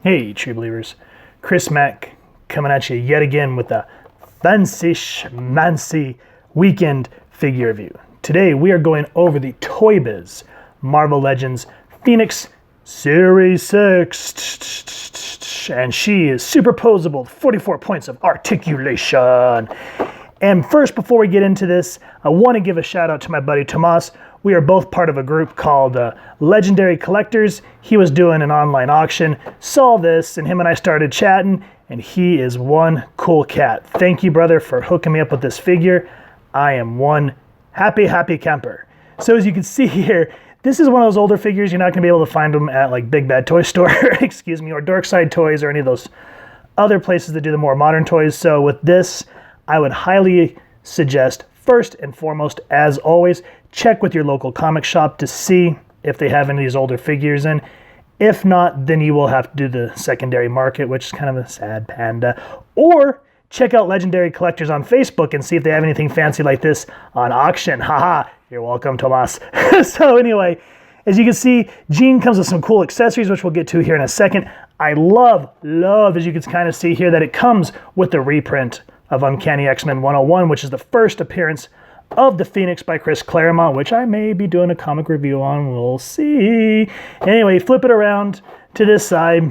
Hey, true believers. Chris Mack coming at you yet again with a fancy weekend figure review. Today we are going over the Toybiz Marvel Legends Phoenix Series 6. And she is superposable, 44 points of articulation. And first, before we get into this, I want to give a shout out to my buddy Tomas. We are both part of a group called Legendary Collectors. He was doing an online auction, saw this, and him and I started chatting, and he is one cool cat. Thank you, brother, for hooking me up with this figure. I am one happy camper. So as you can see here, this is one of those older figures. You're not going to be able to find them at like Big Bad Toy Store, excuse me, or Dorkside Toys or any of those other places that do the more modern toys. So with this, I would highly suggest, first and foremost, as always, check with your local comic shop to see if they have any of these older figures in. If not, then you will have to do the secondary market, which is kind of a sad panda. Or check out Legendary Collectors on Facebook and see if they have anything fancy like this on auction. Haha, you're welcome, Tomas. So anyway, as you can see, Jean comes with some cool accessories, which we'll get to here in a second. I love, as you can kind of see here, that it comes with the reprint of Uncanny X-Men 101, which is the first appearance of the Phoenix by Chris Claremont, which I may be doing a comic review on. We'll see. Anyway, flip it around to this side,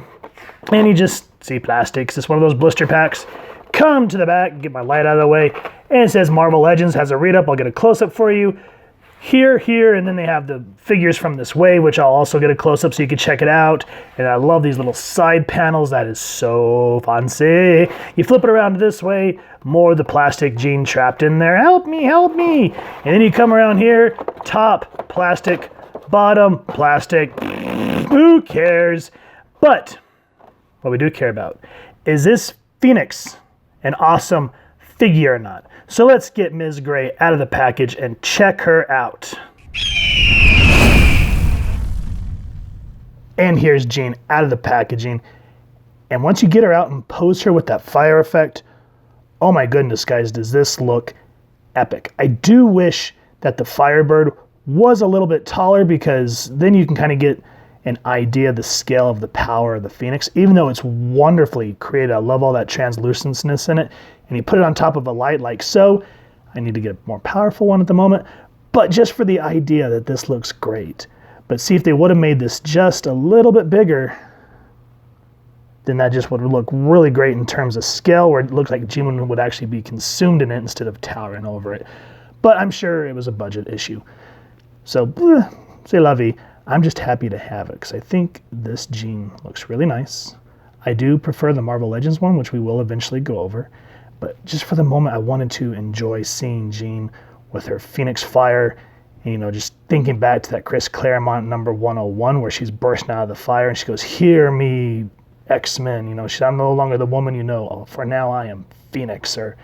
and you just see plastics. It's one of those blister packs. Come to the back, get my light out of the way, and it says Marvel Legends, has a read-up. I'll get a close-up for you. Here, and then they have the figures from this way, which I'll also get a close-up so you can check it out. And I love these little side panels. That is so fancy. You flip it around this way, more of the plastic Jean trapped in there. Help me. And then you come around here, top plastic, bottom plastic. Who cares? But what we do care about is this Phoenix an awesome figure or not? So let's get Ms. Gray out of the package and check her out. And here's Jean out of the packaging. And once you get her out and pose her with that fire effect, oh my goodness, guys, does this look epic. I do wish that the Firebird was a little bit taller, because then you can kind of get an idea of the scale of the power of the Phoenix, even though it's wonderfully created. I love all that translucentness in it. And you put it on top of a light like so. I need to get a more powerful one at the moment, but just for the idea that this looks great. But see, if they would have made this just a little bit bigger, then that just would look really great in terms of scale, where it looks like Jean would actually be consumed in it instead of towering over it. But I'm sure it was a budget issue. So, c'est la vie. I'm just happy to have it, because I think this Jean looks really nice. I do prefer the Marvel Legends one, which we will eventually go over. But just for the moment, I wanted to enjoy seeing Jean with her Phoenix fire. And, just thinking back to that Chris Claremont number 101, where she's bursting out of the fire and she goes, "Hear me, X-Men." I'm no longer the woman you know. Oh, for now, I am Phoenix, or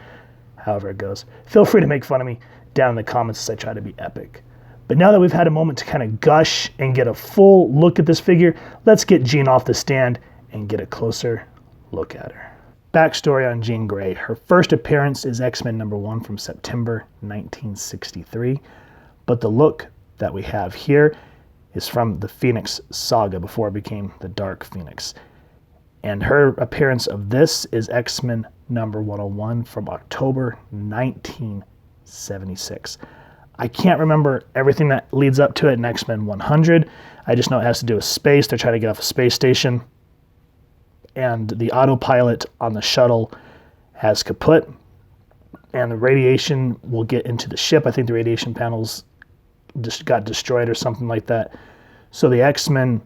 however it goes. Feel free to make fun of me down in the comments as I try to be epic. But now that we've had a moment to kind of gush and get a full look at this figure, let's get Jean off the stand and get a closer look at her. Backstory on Jean Grey. Her first appearance is X-Men number 1 from September 1963. But the look that we have here is from the Phoenix Saga, before it became the Dark Phoenix. And her appearance of this is X-Men number 101 from October 1976. I can't remember everything that leads up to it in X-Men 100. I just know it has to do with space. They're trying to get off a space station, and the autopilot on the shuttle has kaput, and the radiation will get into the ship. I think the radiation panels just got destroyed or something like that. So the X-Men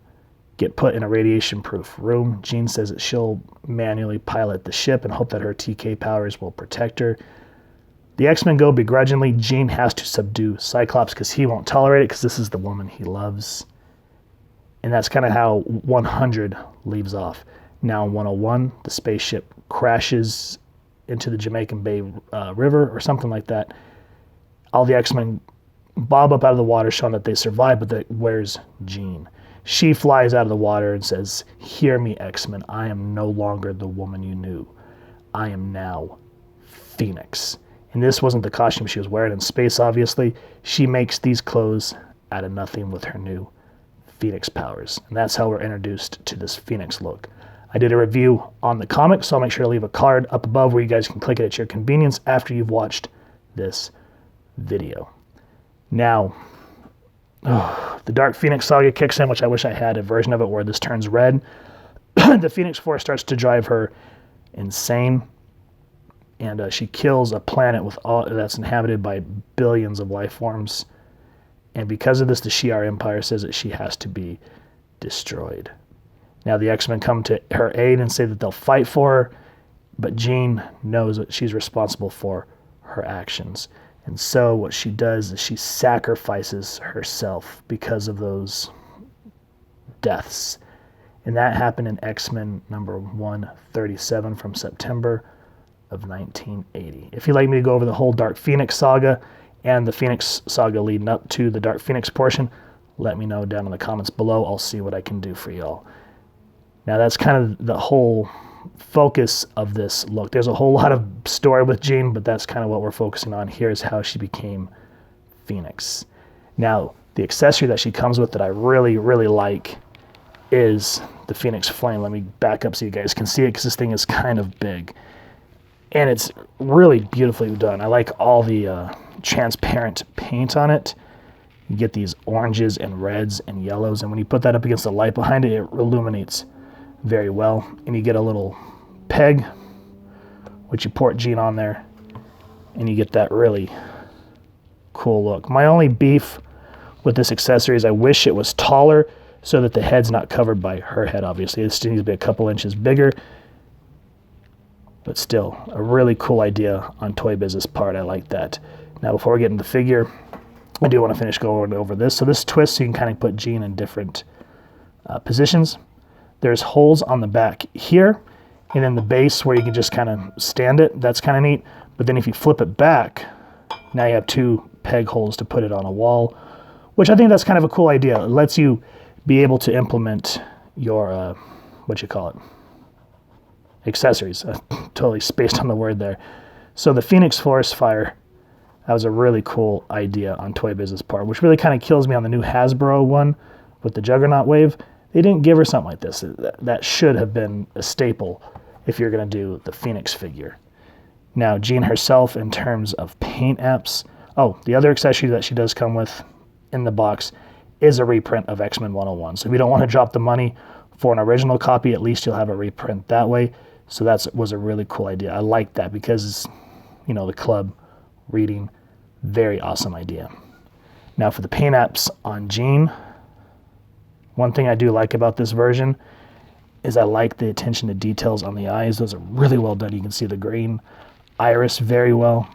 get put in a radiation-proof room. Jean says that she'll manually pilot the ship and hope that her TK powers will protect her. The X-Men go begrudgingly. Jean has to subdue Cyclops because he won't tolerate it, because this is the woman he loves. And that's kind of how 100 leaves off. Now in 101, the spaceship crashes into the Jamaican Bay River or something like that. All the X-Men bob up out of the water, showing that they survived, but where's Jean? She flies out of the water and says, "Hear me, X-Men. I am no longer the woman you knew. I am now Phoenix." And this wasn't the costume she was wearing in space, obviously. She makes these clothes out of nothing with her new Phoenix powers. And that's how we're introduced to this Phoenix look. I did a review on the comic, so I'll make sure to leave a card up above where you guys can click it at your convenience after you've watched this video. Now, the Dark Phoenix Saga kicks in, which I wish I had a version of it where this turns red. The Phoenix Force starts to drive her insane, and she kills a planet with that's inhabited by billions of life forms. And because of this, the Shi'ar Empire says that she has to be destroyed. Now the X-Men come to her aid and say that they'll fight for her, but Jean knows that she's responsible for her actions. And so what she does is she sacrifices herself because of those deaths. And that happened in X-Men number 137 from September of 1980. If you'd like me to go over the whole Dark Phoenix saga and the Phoenix saga leading up to the Dark Phoenix portion, let me know down in the comments below. I'll see what I can do for y'all. Now that's kind of the whole focus of this look. There's a whole lot of story with Jean, but that's kind of what we're focusing on here, is how she became Phoenix. Now, the accessory that she comes with that I really, really like is the Phoenix Flame. Let me back up so you guys can see it, because this thing is kind of big. And it's really beautifully done. I like all the transparent paint on it. You get these oranges and reds and yellows, and when you put that up against the light behind it, it illuminates very well. And you get a little peg, which you port Jean on there, and you get that really cool look. My only beef with this accessory is I wish it was taller so that the head's not covered by her head, obviously. It still needs to be a couple inches bigger, but still a really cool idea on Toybiz's part. I like that. Now, before we get into the figure, I do want to finish going over this. So this twists, so you can kind of put Jean in different positions. There's holes on the back here, and then the base where you can just kind of stand it. That's kind of neat. But then if you flip it back, now you have two peg holes to put it on a wall, which I think that's kind of a cool idea. It lets you be able to implement your, accessories. I totally spaced on the word there. So the Phoenix Forest Fire, that was a really cool idea on Toybiz's part, which really kind of kills me on the new Hasbro one with the Juggernaut Wave. They didn't give her something like this. That should have been a staple if you're going to do the Phoenix figure. Now, Jean herself, in terms of paint apps, the other accessory that she does come with in the box is a reprint of X-Men 101. So if you don't want to drop the money for an original copy, at least you'll have a reprint that way. So that was a really cool idea. I like that because, the club reading, very awesome idea. Now for the paint apps on Jean, one thing I do like about this version is I like the attention to details on the eyes. Those are really well done. You can see the green iris very well.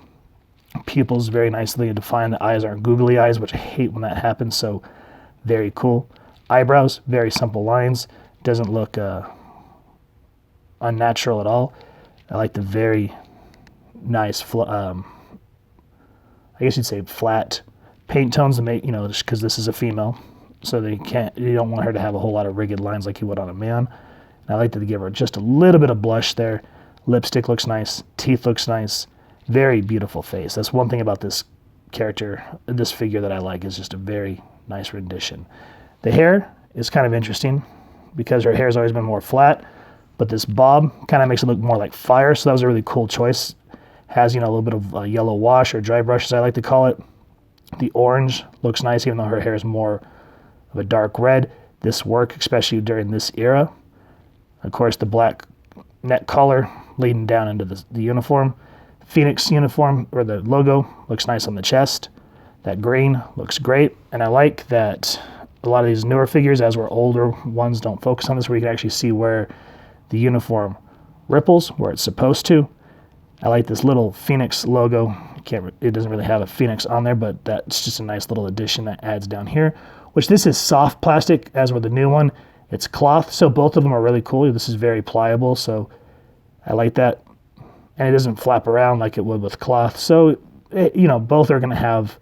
Pupils very nicely defined. The eyes aren't googly eyes, which I hate when that happens, so very cool. Eyebrows, very simple lines. Doesn't look unnatural at all. I like the very nice, I guess you'd say flat paint tones to make, just because this is a female. So you don't want her to have a whole lot of rigid lines like you would on a man. And I like to give her just a little bit of blush there. Lipstick looks nice. Teeth looks nice. Very beautiful face. That's one thing about this character, this figure that I like, is just a very nice rendition. The hair is kind of interesting because her hair's always been more flat, but this bob kind of makes it look more like fire. So that was a really cool choice. Has, a little bit of yellow wash or dry brush, as I like to call it. The orange looks nice, even though her hair is more of a dark red. This worked, especially during this era. Of course, the black neck collar leading down into the uniform. Phoenix uniform, or the logo, looks nice on the chest. That green looks great. And I like that a lot of these newer figures, as we're older ones, don't focus on this, where you can actually see where the uniform ripples, where it's supposed to. I like this little Phoenix logo. It doesn't really have a Phoenix on there, but that's just a nice little addition that adds down here. Which this is soft plastic, as with the new one. It's cloth, so both of them are really cool. This is very pliable, so I like that. And it doesn't flap around like it would with cloth. So, both are going to have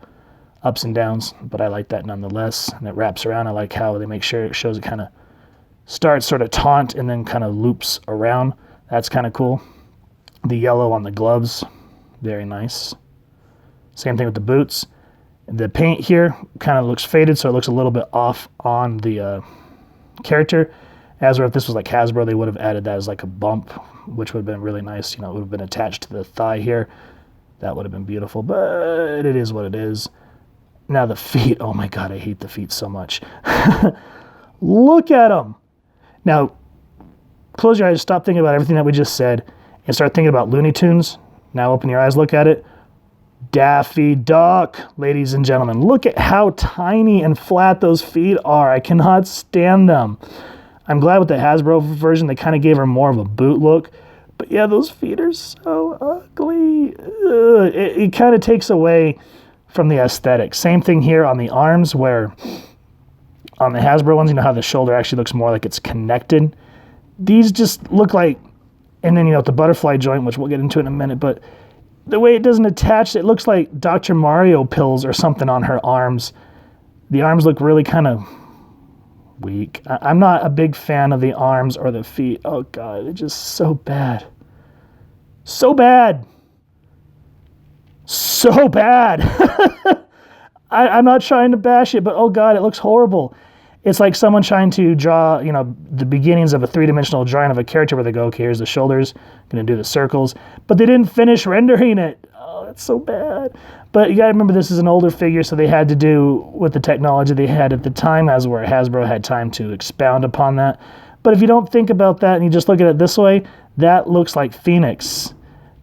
ups and downs, but I like that nonetheless. And it wraps around. I like how they make sure it shows it kind of starts sort of taut and then kind of loops around. That's kind of cool. The yellow on the gloves, very nice. Same thing with the boots. The paint here kind of looks faded, so it looks a little bit off on the character. As or if this was like Hasbro, they would have added that as like a bump, which would have been really nice. You know, it would have been attached to the thigh here. That would have been beautiful, but it is what it is. Now the feet, oh my God, I hate the feet so much. Look at them. Now, close your eyes, stop thinking about everything that we just said, and start thinking about Looney Tunes. Now open your eyes, look at it. Daffy Duck, ladies and gentlemen. Look at how tiny and flat those feet are. I cannot stand them. I'm glad with the Hasbro version, they kind of gave her more of a boot look. But yeah, those feet are so ugly. It kind of takes away from the aesthetic. Same thing here on the arms, where on the Hasbro ones, you know how the shoulder actually looks more like it's connected. These just look like, and then, you know, the butterfly joint, which we'll get into in a minute, but the way it doesn't attach, it looks like Dr. Mario pills or something on her arms. The arms look really kind of weak. I'm not a big fan of the arms or the feet. Oh God, they're just so bad. So bad. So bad. I'm not trying to bash it, but oh God, it looks horrible. It's like someone trying to draw, you know, the beginnings of a three-dimensional drawing of a character where they go, okay, here's the shoulders, going to do the circles, but they didn't finish rendering it. Oh, that's so bad. But you got to remember, this is an older figure, so they had to do with the technology they had at the time, as where Hasbro had time to expound upon that. But if you don't think about that and you just look at it this way, that looks like Phoenix.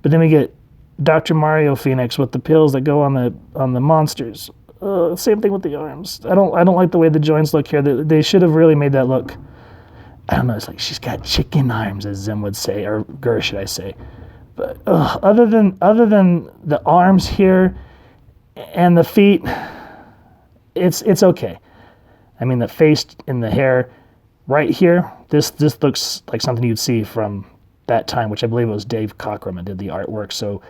But then we get Dr. Mario Phoenix with the pills that go on the monsters. Same thing with the arms. I don't like the way the joints look here. They should have really made that look, I don't know, it's like she's got chicken arms, as Zim would say, or Gur, should I say. But other than the arms here and the feet, it's okay. I mean, the face and the hair right here, this looks like something you'd see from that time, which I believe it was Dave Cockrum that did the artwork. So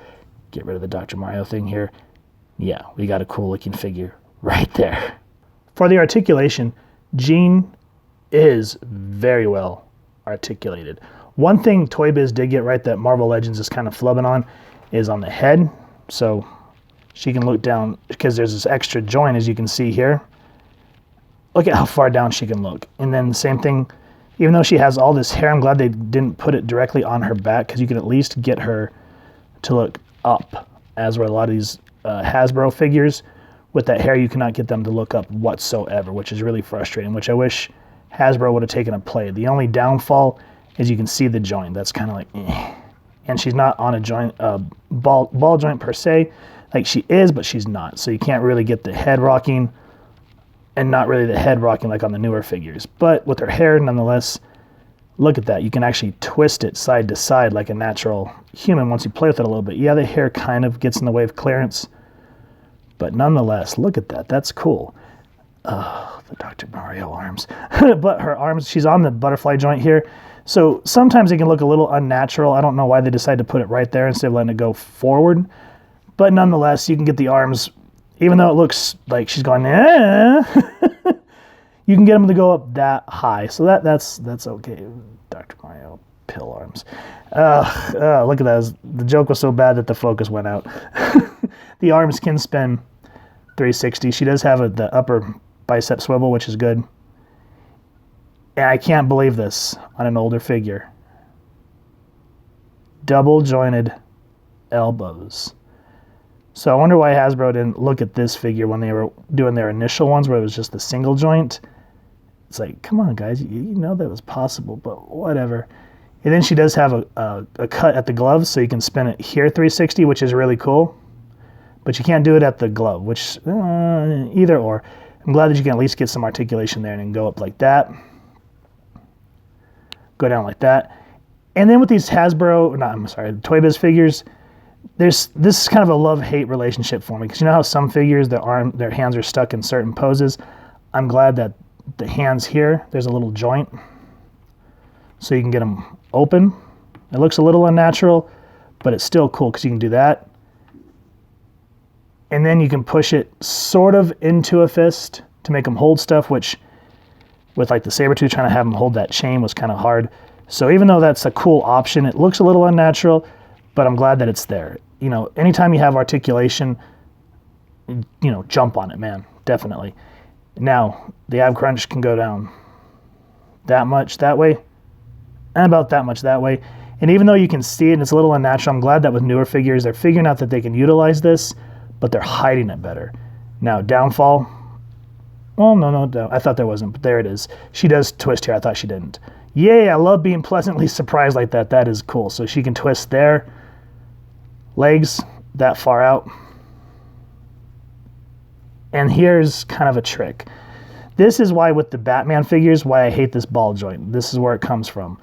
get rid of the Dr. Mario thing here. Yeah, we got a cool looking figure right there. For the articulation, Jean is very well articulated. One thing Toybiz did get right that Marvel Legends is kind of flubbing on is on the head. So she can look down, because there's this extra joint, as you can see here. Look at how far down she can look. And then the same thing, even though she has all this hair, I'm glad they didn't put it directly on her back, because you can at least get her to look up, as where a lot of these Hasbro figures with that hair, you cannot get them to look up whatsoever, which is really frustrating, which I wish Hasbro would have taken a play. The only downfall is you can see the joint. That's kind of like, eh. And she's not on a joint, ball joint per se. Like she is, but she's not. So you can't really get the head rocking, and not really the head rocking like on the newer figures. But with her hair, nonetheless, look at that. You can actually twist it side to side like a natural human once you play with it a little bit. Yeah, the hair kind of gets in the way of clearance, but nonetheless, look at that. That's cool. Oh, the Dr. Mario arms. But her arms, she's on the butterfly joint here. So sometimes it can look a little unnatural. I don't know why they decided to put it right there instead of letting it go forward. But nonetheless, you can get the arms, even though it looks like she's going, eh, you can get them to go up that high. So that's okay. Dr. Mario pill arms. Look at that. The joke was so bad that the focus went out. The arms can spin 360. She does have the upper bicep swivel, which is good. And I can't believe this on an older figure. Double jointed elbows. So I wonder why Hasbro didn't look at this figure when they were doing their initial ones where it was just the single joint. It's like, come on, guys, you know that was possible, but whatever. And then she does have a cut at the glove, so you can spin it here 360, which is really cool. But you can't do it at the glove, which, either or. I'm glad that you can at least get some articulation there and then go up like that. Go down like that. And then with these Toybiz figures, this is kind of a love-hate relationship for me, because you know how some figures, their hands are stuck in certain poses? I'm glad that the hands here, there's a little joint, so you can get them open. It looks a little unnatural, but it's still cool because you can do that. And then you can push it sort of into a fist to make them hold stuff, which with like the Sabretooth, trying to have them hold that chain was kind of hard. So even though that's a cool option, it looks a little unnatural, but I'm glad that it's there. You know, anytime you have articulation, you know, jump on it, man, definitely. Now, the ab crunch can go down that much that way, and about that much that way. And even though you can see it and it's a little unnatural, I'm glad that with newer figures, they're figuring out that they can utilize this, but they're hiding it better. Now, downfall. Oh, no, I thought there wasn't, but there it is. She does twist here. I thought she didn't. Yay, I love being pleasantly surprised like that. That is cool. So she can twist there. Legs that far out. And here's kind of a trick. This is why with the Batman figures, why I hate this ball joint. This is where it comes from.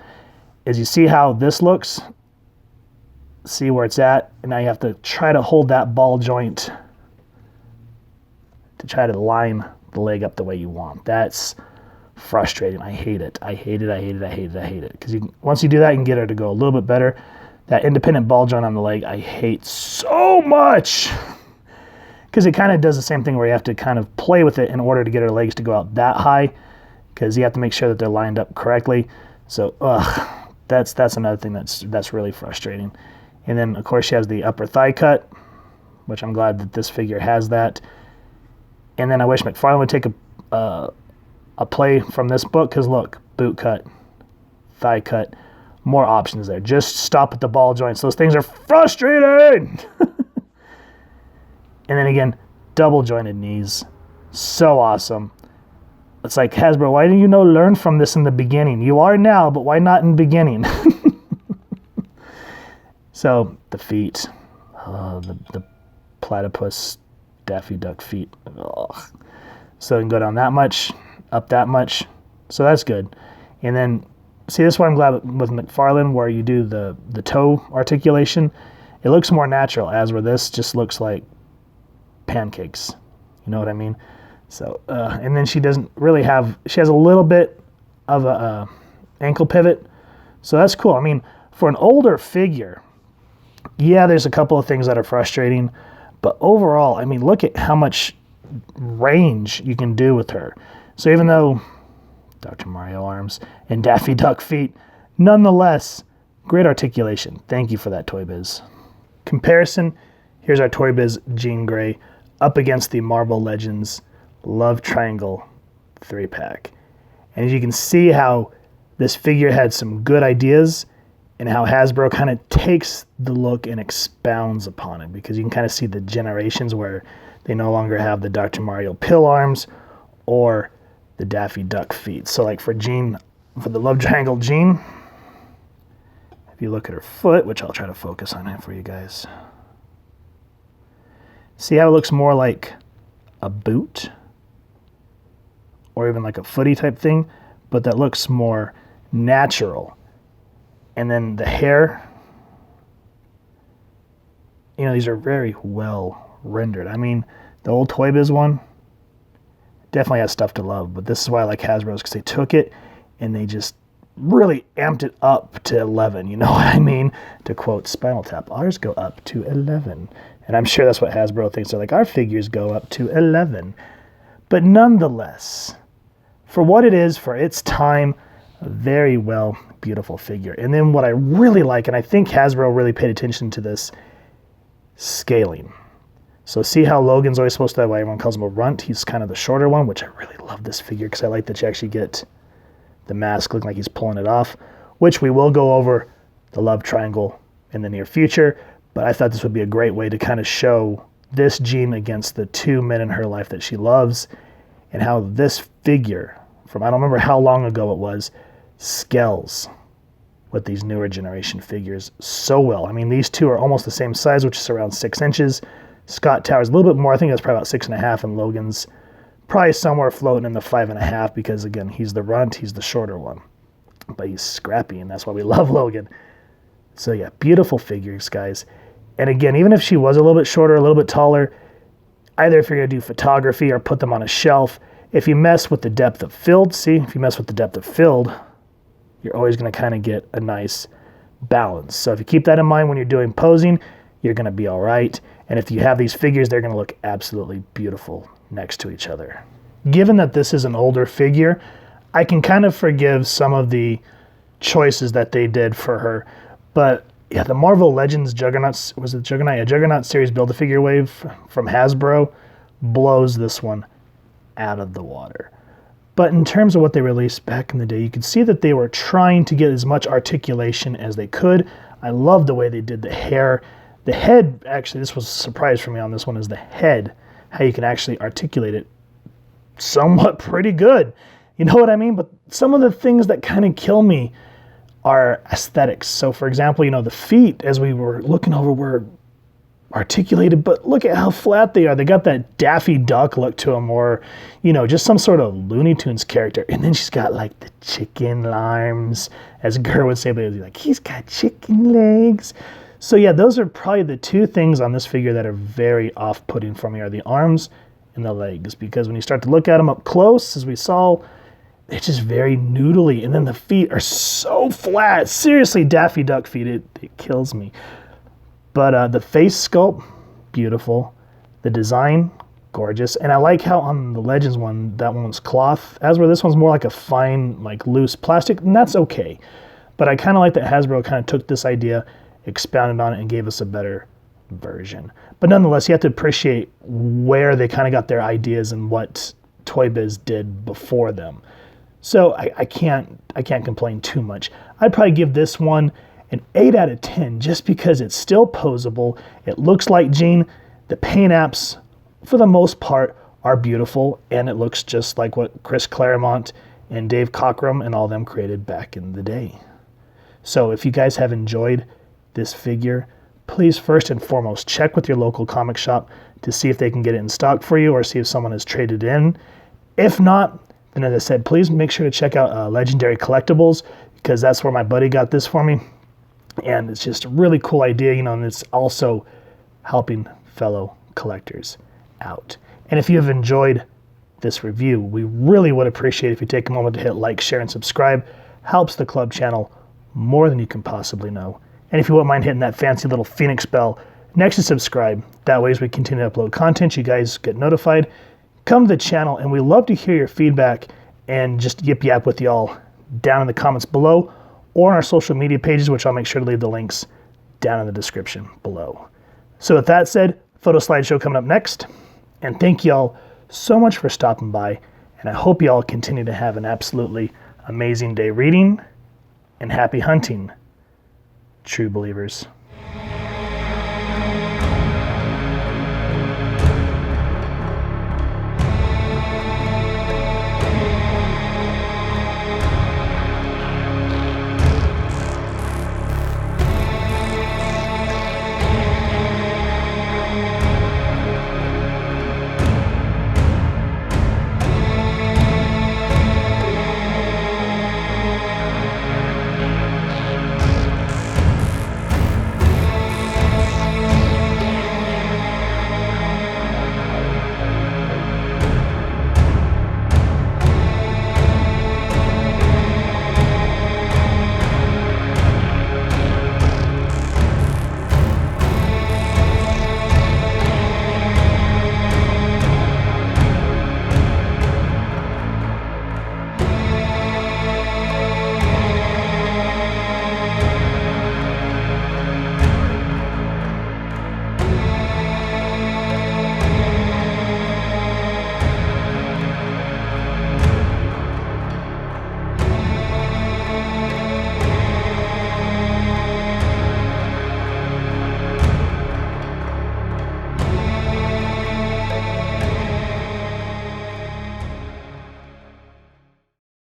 Is you see how this looks? See where it's at? And now you have to try to hold that ball joint to try to line the leg up the way you want. That's frustrating. I hate it. I hate it. Because once you do that, you can get her to go a little bit better. That independent ball joint on the leg, I hate so much. Because it kind of does the same thing where you have to kind of play with it in order to get her legs to go out that high. Because you have to make sure that they're lined up correctly. So, that's another thing that's really frustrating. And then, of course, she has the upper thigh cut, which I'm glad that this figure has that. And then I wish McFarlane would take a play from this book, because look, boot cut, thigh cut, more options there. Just stop at the ball joints. Those things are frustrating. And then again, double jointed knees. So awesome. It's like, Hasbro, why didn't you learn from this in the beginning? You are now, but why not in the beginning? So the feet, the platypus Daffy Duck feet. Ugh. So you can go down that much, up that much. So that's good. And then, see, this one I'm glad with McFarlane, where you do the toe articulation. It looks more natural, as where this just looks like pancakes. You know what I mean? So, and then she doesn't really have, she has a little bit of a ankle pivot. So that's cool. I mean, for an older figure, yeah, there's a couple of things that are frustrating. But overall, I mean, look at how much range you can do with her. So even though Dr. Mario arms and Daffy Duck feet, nonetheless, great articulation. Thank you for that, Toybiz. Comparison, here's our Toybiz Jean Grey up against the Marvel Legends Love Triangle 3-pack. And as you can see how this figure had some good ideas and how Hasbro kind of takes the look and expounds upon it, because you can kind of see the generations where they no longer have the Dr. Mario pill arms or the Daffy Duck feet. So like for Jean, for the Love Triangle Jean, if you look at her foot, which I'll try to focus on it for you guys, see how it looks more like a boot or even like a footy type thing, but that looks more natural. And then the hair, you know, these are very well rendered. I mean, the old Toybiz one definitely has stuff to love, but this is why I like Hasbro's, because they took it and they just really amped it up to 11, you know what I mean? To quote Spinal Tap, ours go up to 11. And I'm sure that's what Hasbro thinks. They're like, our figures go up to 11. But nonetheless, for what it is, for its time, a very well, beautiful figure. And then what I really like, and I think Hasbro really paid attention to this, scaling. So see how Logan's always supposed to have, why everyone calls him a runt. He's kind of the shorter one, which I really love this figure, because I like that you actually get the mask looking like he's pulling it off, which we will go over the love triangle in the near future. But I thought this would be a great way to kind of show this Jean against the two men in her life that she loves, and how this figure, from I don't remember how long ago it was, scales with these newer generation figures so well. I mean, these two are almost the same size, which is around 6 inches. Scott Tower's a little bit more. I think that's probably about 6.5, and Logan's probably somewhere floating in the 5.5, because again, he's the runt, he's the shorter one. But he's scrappy, and that's why we love Logan. So yeah, beautiful figures, guys. And again, even if she was a little bit shorter, a little bit taller, either if you're going to do photography or put them on a shelf, if you mess with the depth of field, see, if you mess with the depth of field, you're always going to kind of get a nice balance. So if you keep that in mind when you're doing posing, you're going to be all right. And if you have these figures, they're going to look absolutely beautiful next to each other. Given that this is an older figure, I can kind of forgive some of the choices that they did for her. But yeah, the Marvel Legends Juggernaut, was it Juggernaut? Yeah, Juggernaut series Build-A-Figure wave from Hasbro blows this one out of the water. But in terms of what they released back in the day, you could see that they were trying to get as much articulation as they could. I love the way they did the hair. The head, actually, this was a surprise for me on this one, is the head, how you can actually articulate it somewhat pretty good. You know what I mean? But some of the things that kind of kill me are aesthetics. So for example, the feet, as we were looking over, were articulated, but look at how flat they are. They got that Daffy Duck look to them, or, just some sort of Looney Tunes character. And then she's got like the chicken arms, as Gur would say, but like, he's got chicken legs. So yeah, those are probably the two things on this figure that are very off-putting for me, are the arms and the legs, because when you start to look at them up close, as we saw, they're just very noodly. And then the feet are so flat. Seriously, Daffy Duck feet, it kills me. But the face sculpt, beautiful. The design, gorgeous. And I like how on the Legends one, that one's cloth, as where this one's more like a fine, like loose plastic, and that's okay. But I kind of like that Hasbro kind of took this idea, expounded on it, and gave us a better version. But nonetheless, you have to appreciate where they kind of got their ideas and what Toybiz did before them. So I can't complain too much. I'd probably give this one an 8 out of 10, just because it's still posable. It looks like Gene. The paint apps, for the most part, are beautiful, and it looks just like what Chris Claremont and Dave Cockrum and all them created back in the day. So if you guys have enjoyed this figure, please first and foremost check with your local comic shop to see if they can get it in stock for you, or see if someone has traded in. If not, then as I said, please make sure to check out Legendary Collectibles, because that's where my buddy got this for me. And it's just a really cool idea, and it's also helping fellow collectors out. And if you have enjoyed this review, we really would appreciate if you take a moment to hit like, share, and subscribe. Helps the club channel more than you can possibly know. And if you wouldn't mind hitting that fancy little Phoenix bell next to subscribe, that way as we continue to upload content, you guys get notified. Come to the channel, and we love to hear your feedback and just yip yap with y'all down in the comments below, or on our social media pages, which I'll make sure to leave the links down in the description below. So with that said, photo slideshow coming up next, and thank y'all so much for stopping by, and I hope y'all continue to have an absolutely amazing day reading, and happy hunting, true believers.